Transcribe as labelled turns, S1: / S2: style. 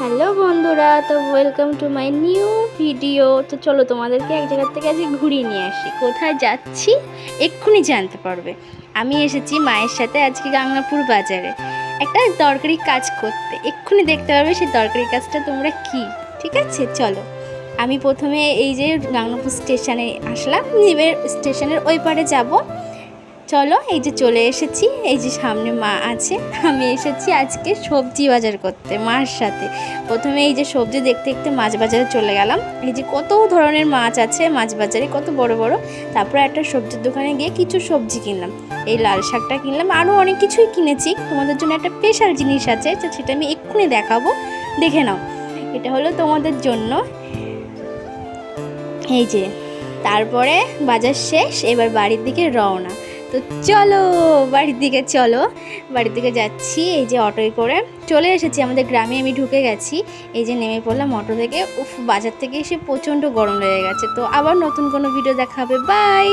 S1: Hello বন্ধুরা, তো welcome to my new video. তো চলো তোমাদেরকে এক জায়গার থেকে আজকে ঘুরিয়ে নিয়ে আসি। কোথায় যাচ্ছি এক্ষুনি জানতে পারবে। আমি এসেছি মায়ের সাথে আজকে গাংনাপুর বাজারে একটা দরকারি কাজ করতে। এক্ষুনি দেখতে পারবে সেই দরকারি কাজটা তোমরা কি। ঠিক আছে, চলো। আমি প্রথমে এই যে গাংনাপুর স্টেশনে আসলাম, এবার স্টেশনের ওই পারে যাব। চলো, এই যে চলে এসেছি, এই যে সামনে মা আছে। আমি এসেছি আজকে সবজি বাজার করতে মার সাথে। প্রথমে এই যে সবজি দেখতে দেখতে মাছ বাজারে চলে গেলাম। এই যে কত ধরনের মাছ আছে মাছ বাজারে, কত বড় বড়। তারপরে একটা সবজির দোকানে গিয়ে কিছু সবজি কিনলাম, এই লাল শাকটা কিনলাম, আরও অনেক কিছুই কিনেছি। তোমাদের জন্য একটা স্পেশাল জিনিস আছে, তো সেটা আমি এক্ষুনি দেখাবো, দেখে নাও। এটা হলো তোমাদের জন্য। এই যে তারপরে বাজার শেষ, এবার বাড়ির দিকে রওনা। তো চলো বাড়ির দিকে, চলো বাড়ির দিকে যাচ্ছি। এই যে অটোয় করে চলে এসেছি আমাদের গ্রামে, আমি ঢুকে গেছি। এই যে নেমে পড়লাম অটো থেকে। বাজার থেকে এসে প্রচণ্ড গরম লেগে গেছে। তো আবার নতুন কোনো ভিডিও দেখা হবে, বাই।